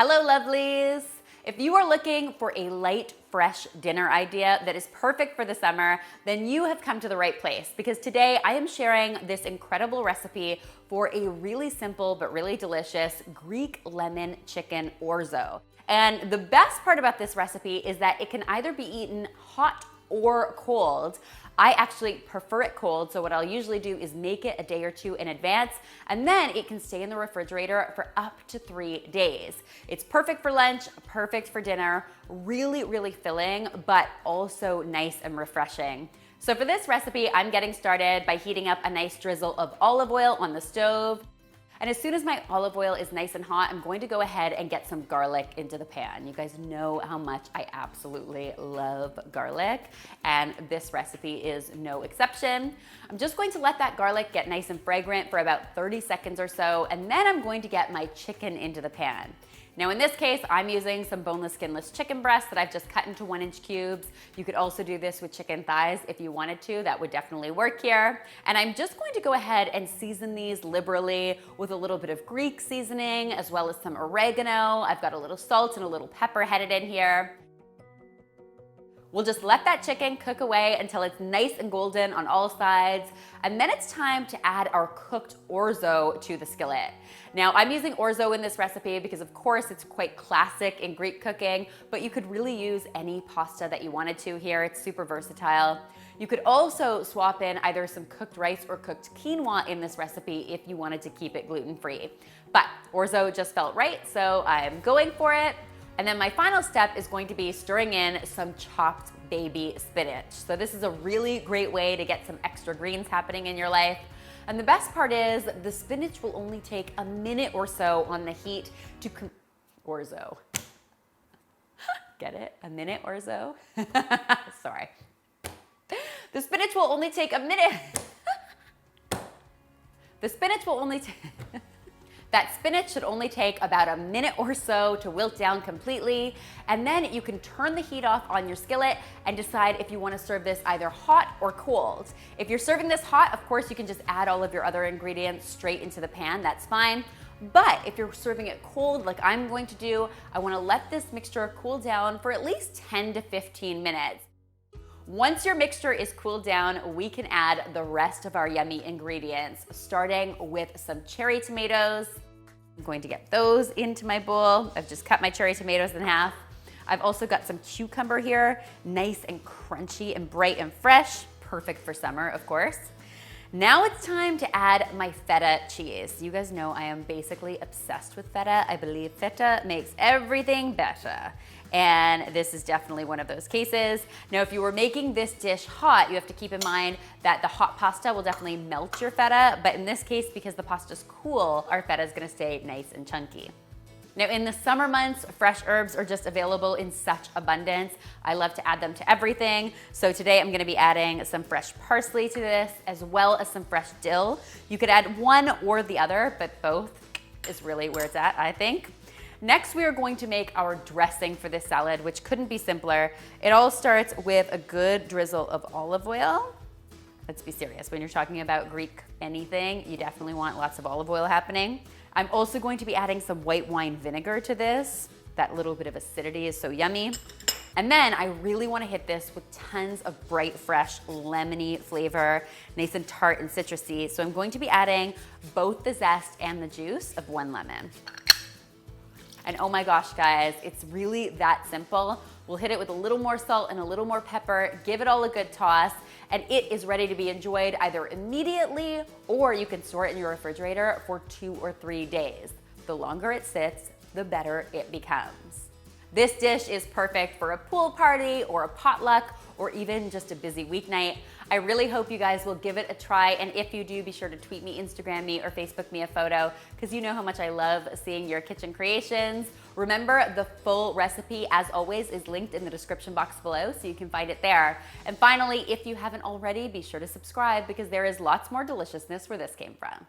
Hello, lovelies. If you are looking for a light, fresh dinner idea that is perfect for the summer, then you have come to the right place, because today I am sharing this incredible recipe for a really simple but really delicious Greek lemon chicken orzo. And the best part about this recipe is that it can either be eaten hot or cold. I actually prefer it cold, so what I'll usually do is make it a day or two in advance, and then it can stay in the refrigerator for up to 3 days. It's perfect for lunch, perfect for dinner, really, really filling, but also nice and refreshing. So for this recipe, I'm getting started by heating up a nice drizzle of olive oil on the stove. And as soon as my olive oil is nice and hot, I'm going to go ahead and get some garlic into the pan. You guys know how much I absolutely love garlic, and this recipe is no exception. I'm just going to let that garlic get nice and fragrant for about 30 seconds or so, and then I'm going to get my chicken into the pan. Now in this case, I'm using some boneless, skinless chicken breasts that I've just cut into 1-inch cubes. You could also do this with chicken thighs if you wanted to. That would definitely work here. And I'm just going to go ahead and season these liberally with a little bit of Greek seasoning, as well as some oregano. I've got a little salt and a little pepper headed in here. We'll just let that chicken cook away until it's nice and golden on all sides. And then it's time to add our cooked orzo to the skillet. Now, I'm using orzo in this recipe because of course it's quite classic in Greek cooking, but you could really use any pasta that you wanted to here. It's super versatile. You could also swap in either some cooked rice or cooked quinoa in this recipe if you wanted to keep it gluten-free. But orzo just felt right, so I'm going for it. And then my final step is going to be stirring in some chopped baby spinach. So this is a really great way to get some extra greens happening in your life. And the best part is the spinach will only take a minute or so on the heat to orzo. Get it? A minute or so? Sorry. The spinach will only take a minute. The spinach will only take... That spinach should only take about a minute or so to wilt down completely, and then you can turn the heat off on your skillet and decide if you want to serve this either hot or cold. If you're serving this hot, of course you can just add all of your other ingredients straight into the pan, that's fine. But if you're serving it cold like I'm going to do, I want to let this mixture cool down for at least 10 to 15 minutes. Once your mixture is cooled down, we can add the rest of our yummy ingredients, starting with some cherry tomatoes. I'm going to get those into my bowl. I've just cut my cherry tomatoes in half. I've also got some cucumber here, nice and crunchy and bright and fresh, perfect for summer, of course. Now it's time to add my feta cheese. You guys know I am basically obsessed with feta. I believe feta makes everything better. And this is definitely one of those cases. Now, if you were making this dish hot, you have to keep in mind that the hot pasta will definitely melt your feta, but in this case, because the pasta's cool, our feta is gonna stay nice and chunky. Now, in the summer months, fresh herbs are just available in such abundance. I love to add them to everything. So today I'm gonna be adding some fresh parsley to this, as well as some fresh dill. You could add one or the other, but both is really where it's at, I think. Next, we are going to make our dressing for this salad, which couldn't be simpler. It all starts with a good drizzle of olive oil. Let's be serious, when you're talking about Greek anything, you definitely want lots of olive oil happening. I'm also going to be adding some white wine vinegar to this. That little bit of acidity is so yummy. And then I really want to hit this with tons of bright, fresh, lemony flavor, nice and tart and citrusy. So I'm going to be adding both the zest and the juice of 1 lemon. And oh my gosh, guys, it's really that simple. We'll hit it with a little more salt and a little more pepper, give it all a good toss, and it is ready to be enjoyed either immediately, or you can store it in your refrigerator for 2 or 3 days. The longer it sits, the better it becomes. This dish is perfect for a pool party or a potluck, or even just a busy weeknight. I really hope you guys will give it a try, and if you do, be sure to tweet me, Instagram me, or Facebook me a photo, because you know how much I love seeing your kitchen creations. Remember, the full recipe, as always, is linked in the description box below, so you can find it there. And finally, if you haven't already, be sure to subscribe, because there is lots more deliciousness where this came from.